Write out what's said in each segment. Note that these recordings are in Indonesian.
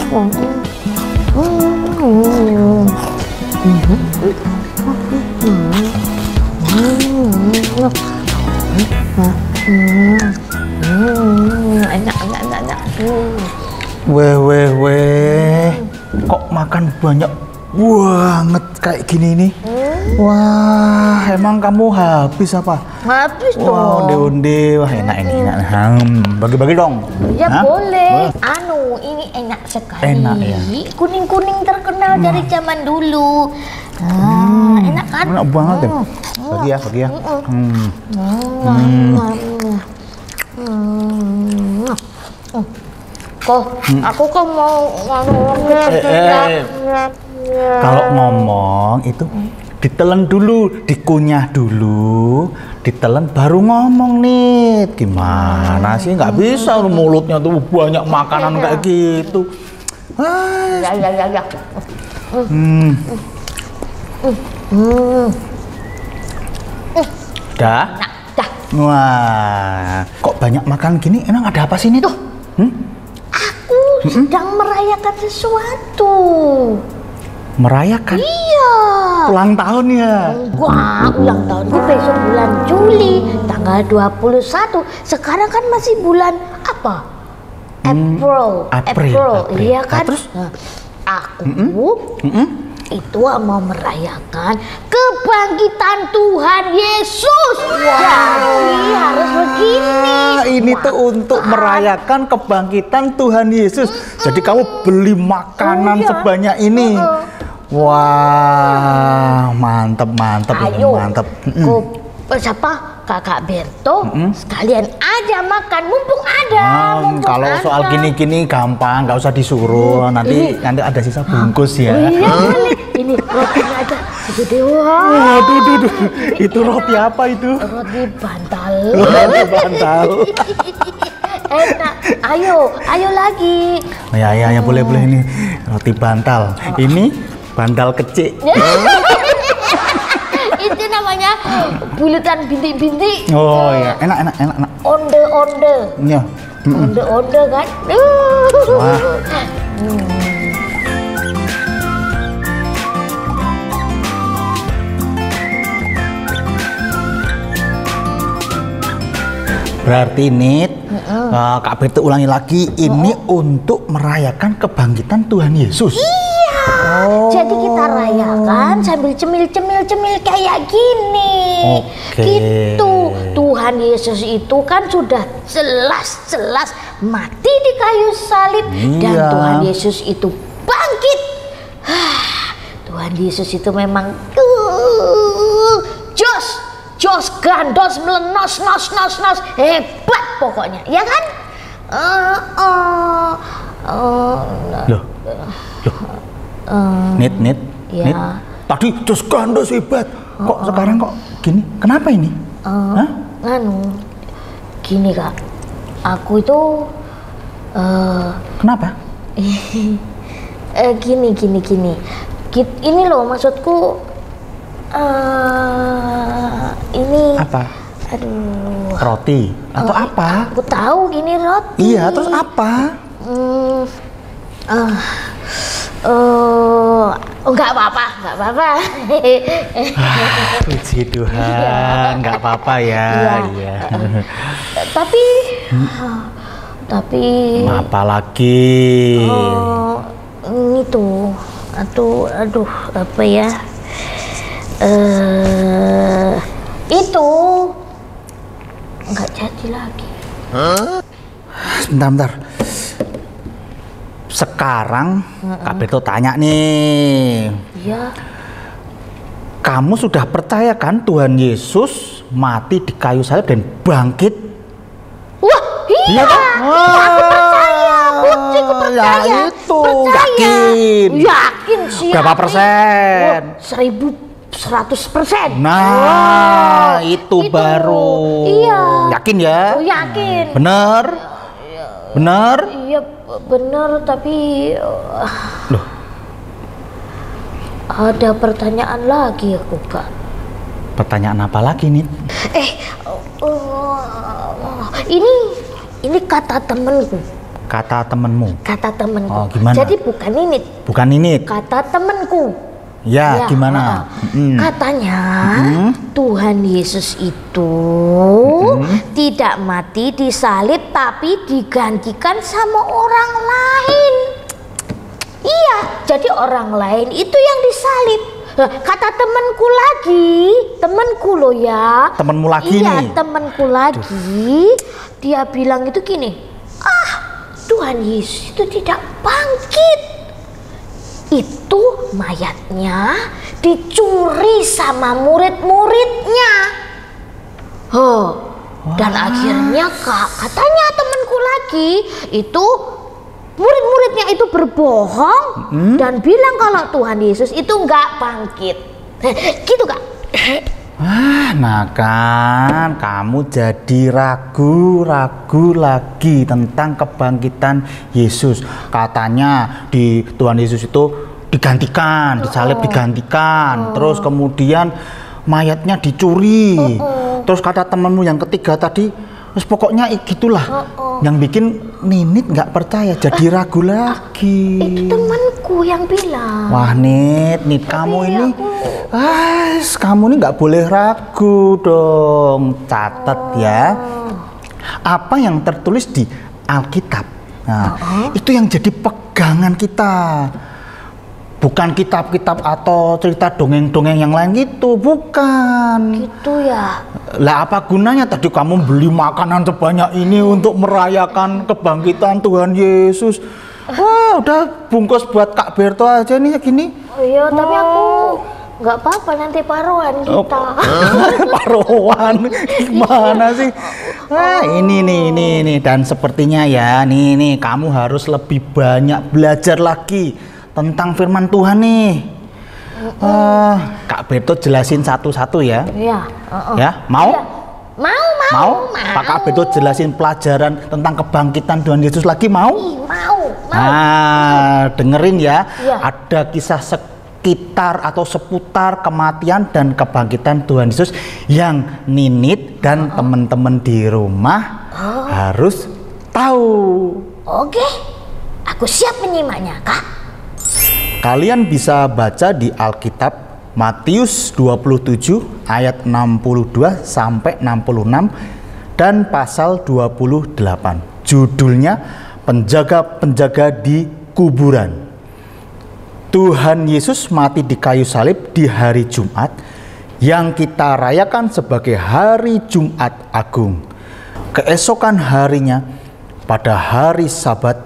Enak. Weh. Kok makan banyak banget kayak gini nih? Wah, emang kamu habis apa? Habis dong. Wah, onde-onde. Wah, enak ini. Bagi-bagi dong. Ya boleh. Ini enak sekali. Enak ya. Kuning-kuning terkenal dari zaman dulu. Enak kan? Enak banget ya. Bagi ya. Aku kok mau Kalau ngomong itu ditelen dulu, dikunyah dulu, ditelen baru ngomong nih. Gimana sih? Nggak bisa mulutnya tuh banyak makanan kayak gitu. Ya. Dah? Dah. Wah, kok banyak makan gini? Emang ada apa sih ini tuh? Aku sedang merayakan sesuatu. Merayakan? Iya. Ulang tahun ya? Wah, ulang tahunku besok bulan Juli, tanggal 21. Sekarang kan masih bulan apa? April. Iya kan? Terus? Aku itu mau merayakan kebangkitan Tuhan Yesus. Jadi harus begini. Ini tuh untuk merayakan kebangkitan Tuhan Yesus. Jadi kamu beli makanan sebanyak ini. Wah, mantep. Ayo, mantep. siapa? Kakak Berto, sekalian aja makan, mumpung ada. Kalau soal gini-gini gampang, nggak usah disuruh. Nanti ada sisa bungkus ya. Iya, boleh. Ini rotinya aja segede. Waduh. Itu roti apa itu? Roti bantal. Enak. Ayo lagi. Ya, boleh ini roti bantal. Ini bantal kecil. Itu namanya bulatan bintik-bintik. Oh ya, enak. Onde. Ya. Onde kan. Wah. Berarti Nit, Kak Berto ulangi lagi, ini untuk merayakan kebangkitan Tuhan Yesus. Jadi kita rayakan sambil cemil kayak gini. Gitu. Tuhan Yesus itu kan sudah jelas mati di kayu salib. Dan Tuhan Yesus itu bangkit. Tuhan Yesus itu memang jos gandos melenos nos hebat pokoknya, ya kan? Loh. Nit. Ya. Nit. Tadi jos gandos hebat. Kok sekarang kok gini? Kenapa ini? Gini Kak, aku itu kenapa? Gini. Ini loh maksudku. Ini apa? Aduh. Roti atau apa? Aku tahu gini roti. Iya, terus apa? Enggak apa-apa. Puji Tuhan, nggak apa-apa ya. Iya. Tapi apa lagi? Itu. Aduh, apa ya? Itu nggak jadi lagi. Bentar. Sekarang Kak Berto tanya nih. Iya. Kamu sudah percaya kan Tuhan Yesus mati di kayu salib dan bangkit? Wah, iya kan? Aku percaya. Putriku percaya. Ya itu, percaya. yakin sih. Berapa persen? 1100%. Nah, itu baru. Iya. Yakin ya? Yakin. Bener? Bener? Iya, bener, tapi Loh. Ada pertanyaan lagi aku, Kak. Pertanyaan apa lagi nih? Ini kata temenku. Kata temenmu. Kata temenku. Oh, gimana? Jadi bukan Ninit. Bukan Ninit. Kata temenku. Ya, gimana? Katanya Tuhan Yesus itu tidak mati disalib tapi digantikan sama orang lain. Iya, jadi orang lain itu yang disalib. Kata temanku lagi, temanku loh ya. Temenmu lagi iya, nih. Temanku lagi. Dia bilang itu gini, Tuhan Yesus itu tidak bangkit. Itu mayatnya dicuri sama murid-muridnya. Dan akhirnya katanya temanku lagi itu murid-muridnya itu berbohong dan bilang kalau Tuhan Yesus itu nggak bangkit. Gitu Kak. Nah kan kamu jadi ragu-ragu lagi tentang kebangkitan Yesus. Katanya di Tuhan Yesus itu digantikan, disalib digantikan, terus kemudian mayatnya dicuri. Terus kata temanmu yang ketiga tadi, terus pokoknya gitulah. Yang bikin Ninit nggak percaya, jadi ragu lagi. Itu temanku yang bilang. Wah Nit, kamu ini, kamu ini nggak boleh ragu dong. Catat ya, apa yang tertulis di Alkitab. Nah, itu yang jadi pegangan kita. Bukan kitab-kitab atau cerita dongeng-dongeng yang lain gitu, bukan. Gitu ya. Lah apa gunanya tadi kamu beli makanan sebanyak ini untuk merayakan kebangkitan Tuhan Yesus? Wah, udah bungkus buat Kak Berto aja nih gini. Oh iya, tapi aku nggak apa-apa nanti paruan kita. Paruan gimana sih? Ini dan sepertinya ya, nih kamu harus lebih banyak belajar lagi tentang firman Tuhan nih. Kak Berto jelasin satu-satu ya. Iya. Ya, mau? Iya. Mau. Pak Kak Berto jelasin pelajaran tentang kebangkitan Tuhan Yesus lagi mau? Mau. Nah, dengerin ya. Iya. Ada kisah sekitar atau seputar kematian dan kebangkitan Tuhan Yesus yang Ninit dan teman-teman di rumah harus tahu. Oke. Aku siap menyimaknya, Kak. Kalian bisa baca di Alkitab Matius 27 ayat 62 sampai 66 dan pasal 28. Judulnya Penjaga-penjaga di kuburan. Tuhan Yesus mati di kayu salib di hari Jumat yang kita rayakan sebagai hari Jumat Agung. Keesokan harinya pada hari Sabat.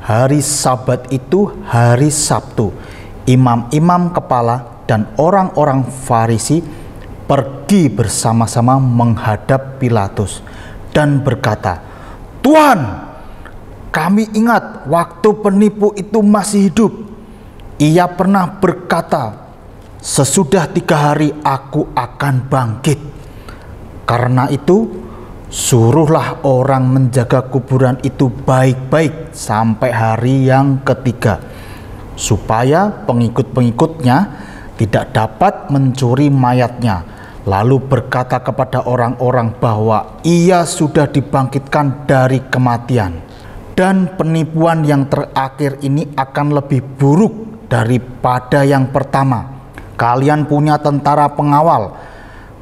Hari Sabat itu hari Sabtu. Imam-imam kepala dan orang-orang Farisi pergi bersama-sama menghadap Pilatus dan berkata, "Tuhan, kami ingat waktu penipu itu masih hidup. Ia pernah berkata, sesudah 3 hari aku akan bangkit. Karena itu, suruhlah orang menjaga kuburan itu baik-baik sampai hari yang ketiga, supaya pengikut-pengikutnya tidak dapat mencuri mayatnya, lalu berkata kepada orang-orang bahwa ia sudah dibangkitkan dari kematian. Dan penipuan yang terakhir ini akan lebih buruk daripada yang pertama. Kalian punya tentara pengawal,"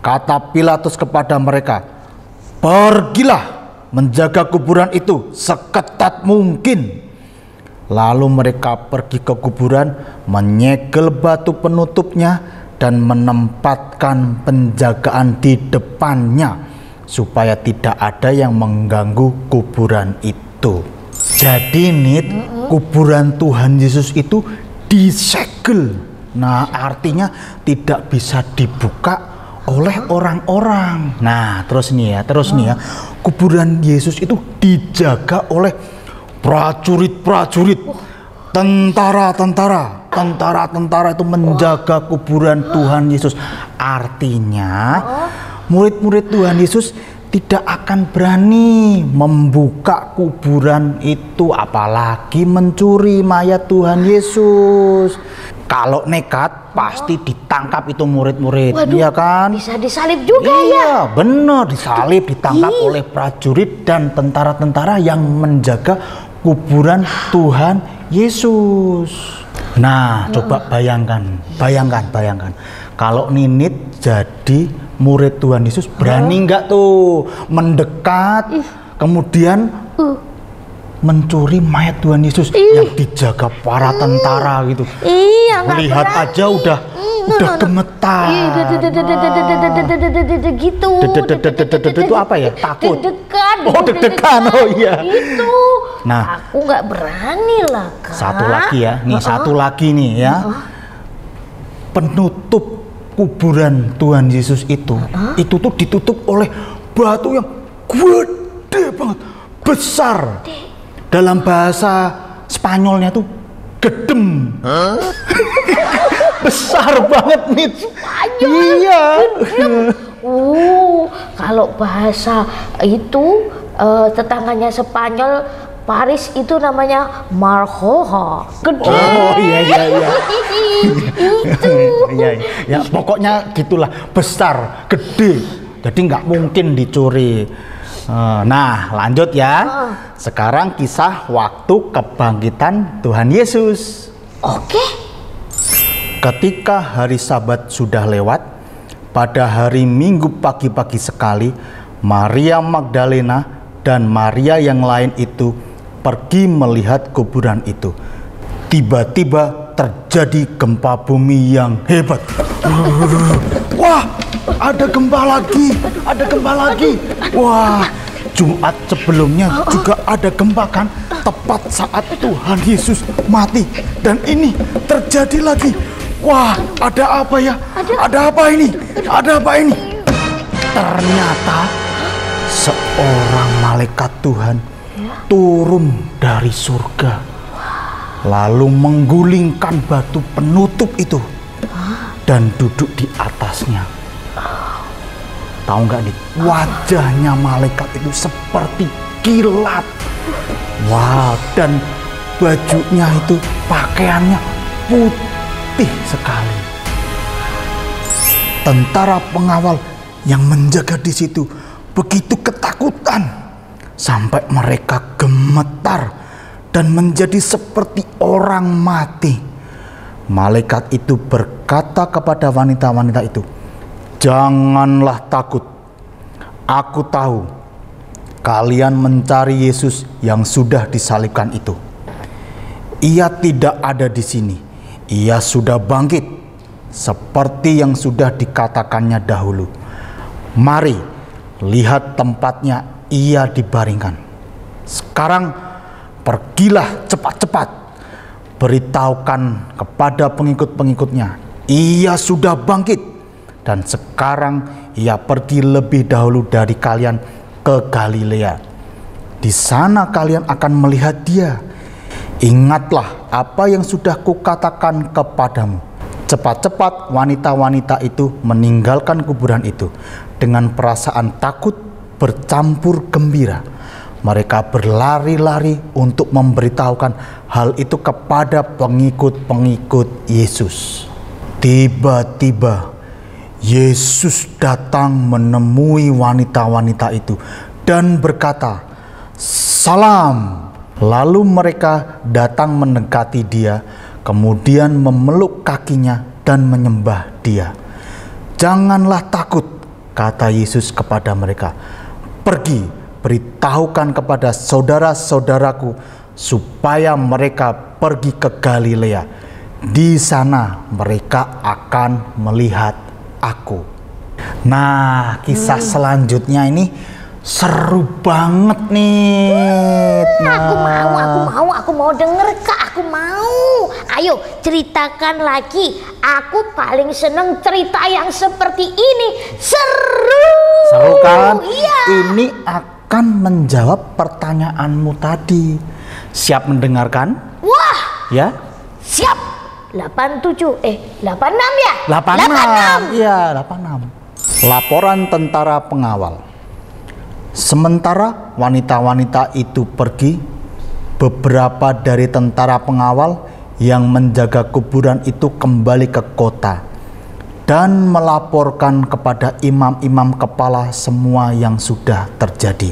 kata Pilatus kepada mereka. "Pergilah menjaga kuburan itu seketat mungkin." Lalu mereka pergi ke kuburan, menyegel batu penutupnya dan menempatkan penjagaan di depannya supaya tidak ada yang mengganggu kuburan itu. Jadi Nit, kuburan Tuhan Yesus itu disegel. Nah, artinya tidak bisa dibuka oleh orang-orang. Nah, terus nih ya, kuburan Yesus itu dijaga oleh prajurit-prajurit, tentara itu menjaga kuburan Tuhan Yesus. Artinya, murid-murid Tuhan Yesus tidak akan berani membuka kuburan itu, apalagi mencuri mayat Tuhan Yesus. Kalau nekat pasti ditangkap itu murid-murid. Waduh, iya kan? Bisa disalib juga ya? Iya, benar, disalib, ditangkap oleh prajurit dan tentara-tentara yang menjaga kuburan Tuhan Yesus. Nah, coba bayangkan. Kalau Ninit jadi murid Tuhan Yesus, berani nggak tuh mendekat, kemudian mencuri mayat Tuhan Yesus yang dijaga para tentara gitu. Iya, Lihat aja udah gemetar. Gitu. Itu apa ya? Takut. Deg-degan. Oh, deg-degan. Oh iya. Itu. Nah, aku nggak berani lah, Kak. Satu lagi ya. Nih, satu lagi nih ya. Penutup kuburan Tuhan Yesus itu tuh ditutup oleh batu yang gede banget, besar. Dalam bahasa Spanyolnya tuh gedem. Besar banget nih. Iya. Kalau bahasa itu tetangganya Spanyol, Paris itu namanya Marjoja. Gede. Oh iya. Itu. Iya. Ya pokoknya gitulah, besar, gede. Jadi nggak mungkin dicuri. Nah, lanjut ya. Sekarang kisah waktu kebangkitan Tuhan Yesus. Oke. Ketika hari Sabat sudah lewat, pada hari Minggu pagi-pagi sekali, Maria Magdalena dan Maria yang lain itu pergi melihat kuburan itu. Tiba-tiba terjadi gempa bumi yang hebat. Wah, ada gempa lagi. Wah, Jumat sebelumnya juga ada gempa kan? Tepat saat Tuhan Yesus mati. Dan ini terjadi lagi. Wah, ada apa ya? Ada apa ini? Ternyata seorang malaikat Tuhan turun dari surga, lalu menggulingkan batu penutup itu dan duduk di atasnya. Tahu nggak nih, wajahnya malaikat itu seperti kilat. Wow, dan bajunya itu, pakaiannya putih sekali. Tentara pengawal yang menjaga di situ begitu ketakutan sampai mereka gemetar dan menjadi seperti orang mati. Malaikat itu berkata kepada wanita-wanita itu, "Janganlah takut. Aku tahu kalian mencari Yesus yang sudah disalibkan itu. Ia tidak ada di sini. Ia sudah bangkit seperti yang sudah dikatakannya dahulu. Mari, lihat tempatnya ia dibaringkan. Sekarang pergilah cepat-cepat, beritahukan kepada pengikut-pengikutnya, ia sudah bangkit, dan sekarang ia pergi lebih dahulu dari kalian ke Galilea. Di sana kalian akan melihat dia. Ingatlah apa yang sudah kukatakan kepadamu." Cepat-cepat wanita-wanita itu meninggalkan kuburan itu dengan perasaan takut bercampur gembira. Mereka berlari-lari untuk memberitahukan hal itu kepada pengikut-pengikut Yesus. Tiba-tiba Yesus datang menemui wanita-wanita itu dan berkata, "Salam." Lalu mereka datang mendekati dia, kemudian memeluk kakinya dan menyembah dia. "Janganlah takut," kata Yesus kepada mereka. "Pergi, beritahukan kepada saudara-saudaraku supaya mereka pergi ke Galilea. Di sana mereka akan melihat aku." Nah, kisah selanjutnya ini seru banget nih. Aku mau denger, Kak. Aku mau. Ayo ceritakan lagi. Aku paling seneng cerita yang seperti ini. Seru kan? Iya. Ini akan menjawab pertanyaanmu tadi. Siap mendengarkan? Wah, Ya? siap. 86 ya? 86. Iya, 86. Laporan tentara pengawal. Sementara wanita-wanita itu pergi, beberapa dari tentara pengawal yang menjaga kuburan itu kembali ke kota dan melaporkan kepada imam-imam kepala semua yang sudah terjadi.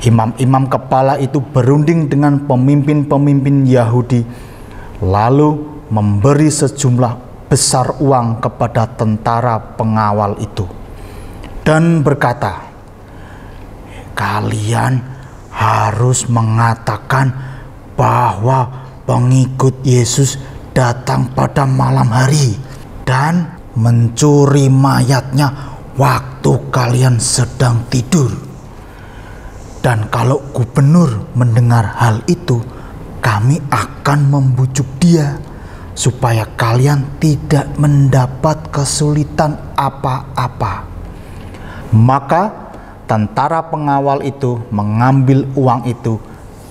Imam-imam kepala itu berunding dengan pemimpin-pemimpin Yahudi, lalu memberi sejumlah besar uang kepada tentara pengawal itu dan berkata, "Kalian harus mengatakan bahwa pengikut Yesus datang pada malam hari dan mencuri mayatnya waktu kalian sedang tidur. Dan kalau gubernur mendengar hal itu, kami akan membujuk dia supaya kalian tidak mendapat kesulitan apa-apa." Maka tentara pengawal itu mengambil uang itu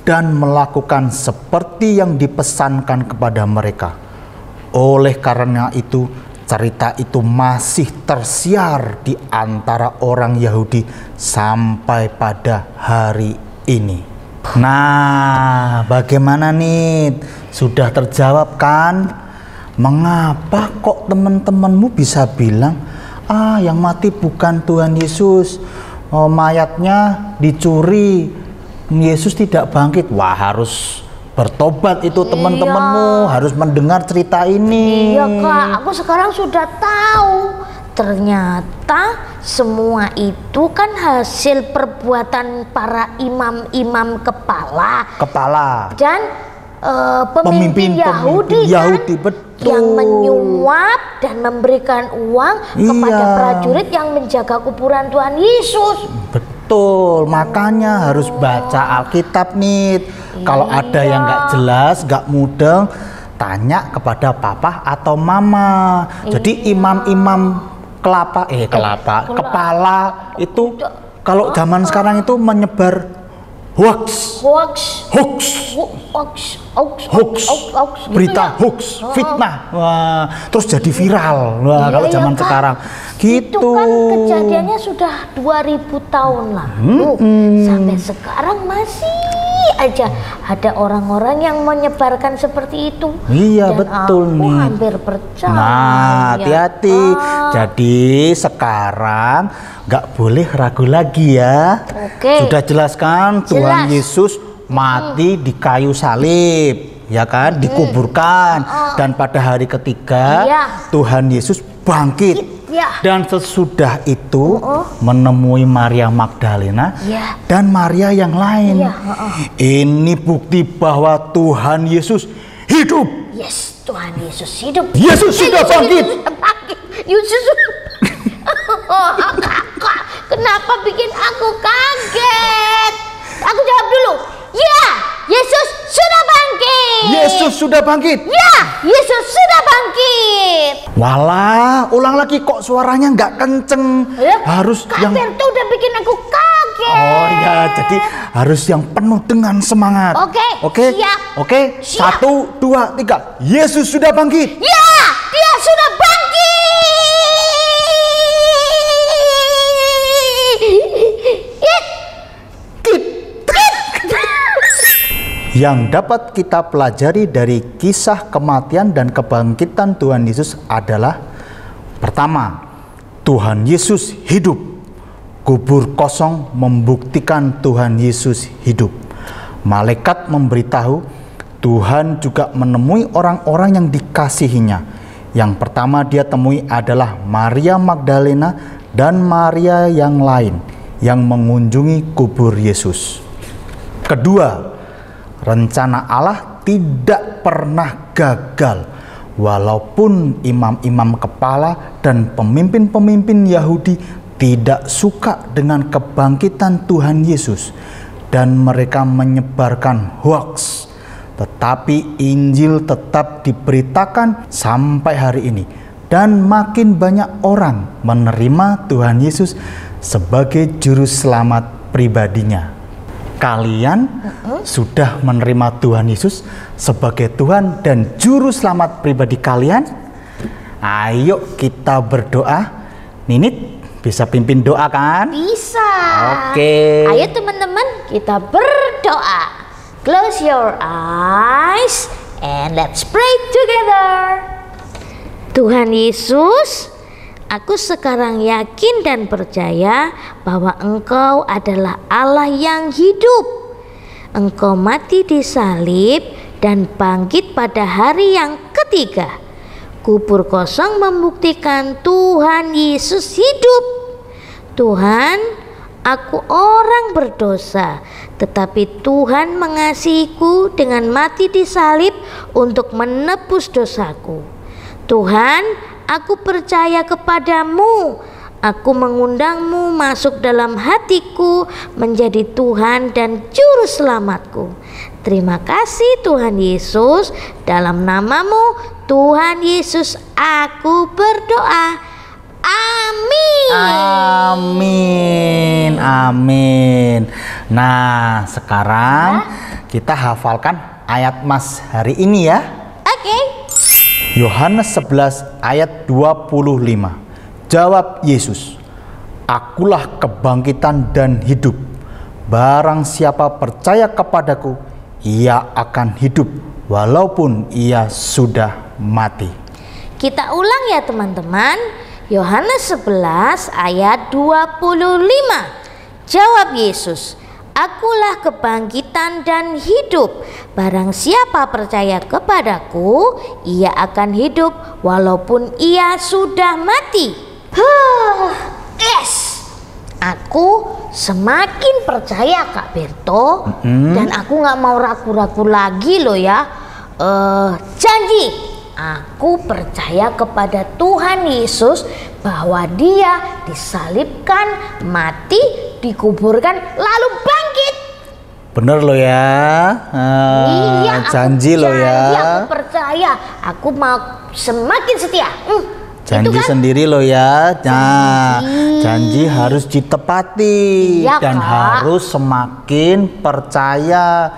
dan melakukan seperti yang dipesankan kepada mereka. Oleh karena itu, cerita itu masih tersiar di antara orang Yahudi sampai pada hari ini. Nah, bagaimana nih? Sudah terjawab kan? Mengapa kok teman-temanmu bisa bilang, yang mati bukan Tuhan Yesus, mayatnya dicuri, Yesus tidak bangkit? Wah, harus bertobat itu teman-temanmu, harus mendengar cerita ini. Iya Kak, aku sekarang sudah tahu. Ternyata semua itu kan hasil perbuatan para imam-imam kepala dan pemimpin Yahudi kan, betul. yang menyuap dan memberikan uang kepada prajurit yang menjaga kuburan Tuhan Yesus. Betul, makanya harus baca Alkitab nih. Kalau ada yang nggak jelas, nggak mudeng, tanya kepada papa atau mama. Jadi imam-imam kepala itu kalau zaman sekarang itu menyebar hoax, berita hoax, fitnah, wah, terus jadi viral. Wah, kalau zaman sekarang gitu. Itu kan kejadiannya sudah 2000 tahun lalu, sampai sekarang masih aja ada orang-orang yang menyebarkan seperti itu. Iya, dan betul aku nih. hampir percaya. Nah, hati-hati. Jadi sekarang nggak boleh ragu lagi ya. Oke. Sudah jelaskan Tuhan Yesus mati di kayu salib, ya kan, dikuburkan, dan pada hari ketiga Tuhan Yesus bangkit. Dan sesudah itu menemui Maria Magdalena dan Maria yang lain. Ini bukti bahwa Tuhan Yesus hidup. Yes, Tuhan Yesus hidup. Yesus sudah bangkit. Yesus. Kakak, kenapa bikin aku kaget? Aku jawab dulu. Ya, Yesus sudah bangkit. Yesus sudah bangkit. Ya, Yesus sudah bangkit. Walah, ulang lagi, kok suaranya nggak kenceng. Harus Kak yang Berto udah bikin aku kaget. Oh ya, jadi harus yang penuh dengan semangat. Oke, siap. Oke, Siap. 1, 2, 3. Yesus sudah bangkit. Ya, dia sudah bangkit. Yang dapat kita pelajari dari kisah kematian dan kebangkitan Tuhan Yesus adalah: pertama, Tuhan Yesus hidup. Kubur kosong membuktikan Tuhan Yesus hidup. Malaikat memberitahu Tuhan juga menemui orang-orang yang dikasihinya. Yang pertama dia temui adalah Maria Magdalena dan Maria yang lain yang mengunjungi kubur Yesus. Kedua, rencana Allah tidak pernah gagal, walaupun imam-imam kepala dan pemimpin-pemimpin Yahudi tidak suka dengan kebangkitan Tuhan Yesus dan mereka menyebarkan hoax. Tetapi Injil tetap diberitakan sampai hari ini dan makin banyak orang menerima Tuhan Yesus sebagai juru selamat pribadinya. Kalian sudah menerima Tuhan Yesus sebagai Tuhan dan Juru Selamat pribadi kalian? Ayo kita berdoa. Ninit bisa pimpin doa kan? Bisa. Oke. Ayo teman-teman, kita berdoa. Close your eyes and let's pray together. Tuhan Yesus, Aku sekarang yakin dan percaya bahwa Engkau adalah Allah yang hidup. Engkau mati di salib dan bangkit pada hari yang ketiga. Kubur kosong membuktikan Tuhan Yesus hidup. Tuhan, aku orang berdosa, tetapi Tuhan mengasihiku dengan mati di salib untuk menebus dosaku. Tuhan, aku percaya kepadamu. Aku mengundangmu masuk dalam hatiku menjadi Tuhan dan Juru Selamatku. Terima kasih Tuhan Yesus. Dalam namamu Tuhan Yesus aku berdoa. Amin. Amin. Amin. Nah, sekarang kita hafalkan ayat Mas hari ini ya. Oke. Yohanes 11 ayat 25. Jawab Yesus, akulah kebangkitan dan hidup. Barang siapa percaya kepadaku, ia akan hidup walaupun ia sudah mati. Kita ulang ya teman-teman. Yohanes 11 ayat 25. Jawab Yesus, akulah kebangkitan dan hidup. Barang siapa percaya kepadaku, ia akan hidup walaupun ia sudah mati. Yes, aku semakin percaya Kak Berto, dan aku nggak mau ragu-ragu lagi loh ya. Janji, aku percaya kepada Tuhan Yesus bahwa Dia disalibkan, mati, dikuburkan, lalu bangkit. Bener lo ya. Iya, janji lo ya. Aku percaya, aku mau semakin setia. Janji kan? Sendiri lo ya. Nah, janji harus ditepati, iya, dan Kak. harus semakin percaya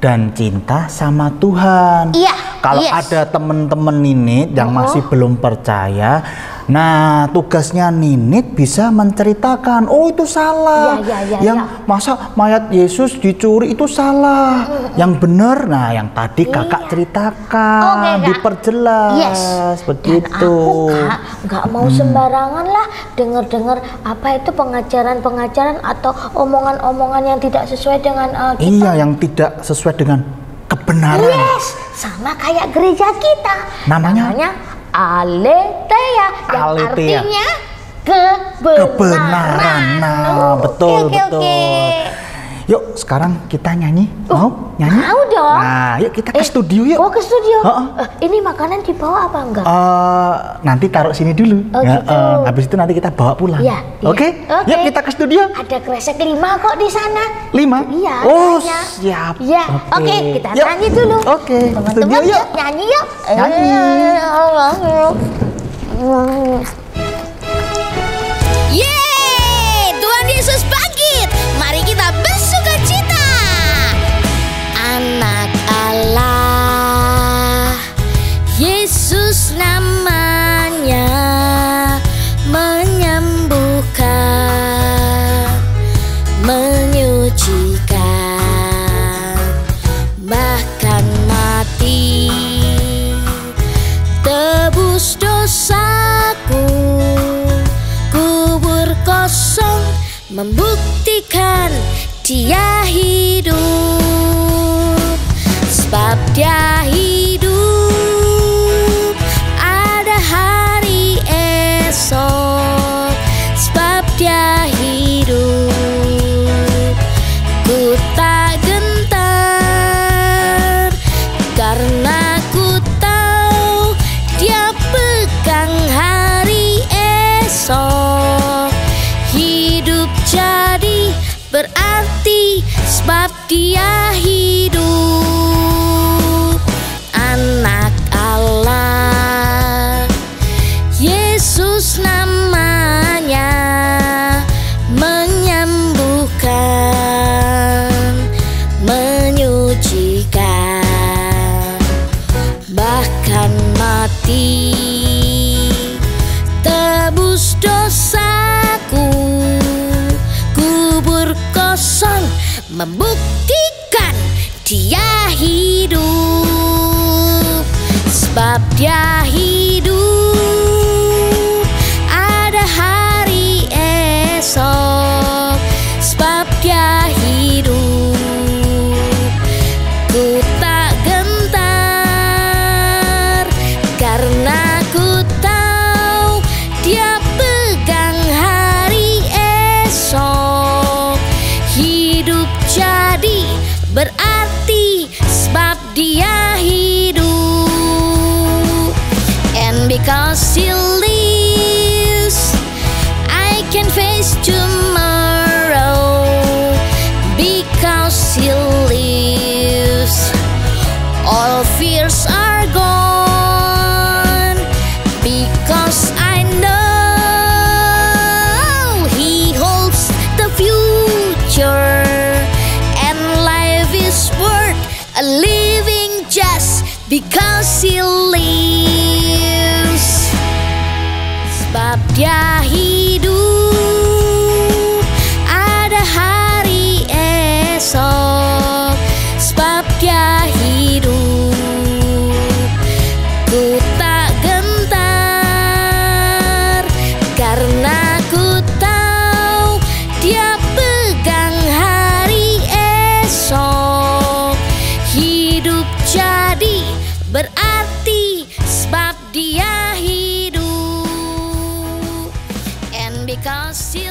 dan cinta sama Tuhan. Iya. Kalau ada temen-temen Ninit yang masih belum percaya, nah tugasnya Ninit bisa menceritakan, oh itu salah, yang masa mayat Yesus dicuri itu salah, yang benar, nah yang tadi kakak ceritakan, diperjelas, begitu. Dan aku Kak nggak mau sembarangan lah dengar-dengar apa itu pengajaran-pengajaran atau omongan-omongan yang tidak sesuai dengan kita. Iya, yang tidak sesuai dengan kebenaran. Yes, sama kayak gereja kita. Namanya Aletheia, yang artinya kebenaran. Nah, betul. Yuk, sekarang kita nyanyi. Mau nyanyi? Mau dong. Nah, yuk kita ke studio yuk. Oh, ke studio. Ini makanan dibawa apa enggak? Nanti taruh sini dulu. Gitu. Habis itu nanti kita bawa pulang. Iya. Oke? Yuk kita ke studio. Ada kresek 5 kok di sana. 5? Iya. Oh, siap. Iya. Oke, kita nyanyi dulu. Oke. Teman-teman yuk nyanyi yuk. Yeay, Tuhan Yesus bangkit. Mari kita bersukacita. Anak Allah, Yesus namanya, menyembuhkan, menyucikan, bahkan mati, tebus dosaku. Kubur kosong membuktikan Dia hidup, sebab Dia hidup. Ada hari esok, sebab Dia hidup. Ku tak gentar karena ku tahu Dia pegang hari esok. Hidup jadi berarti sebab Dia hidup. Anak Allah, Yesus namanya, menyembuhkan, menyucikan, bahkan mati, tebus dosaku. Kubur kosong membuktikan Dia hidup, sebab Dia hidup. dia hidup. And because he lives, I can face tomorrow. Because he lives, all fears are gone. Because I know he holds the future, and life is worth a living just because he lives. Sebab dia hidup, ada hari esok. Sebab dia hidup, ku tak gentar, karena ku tahu dia pegang hari esok. Hidup jadi berarti sebab dia hidup. And because he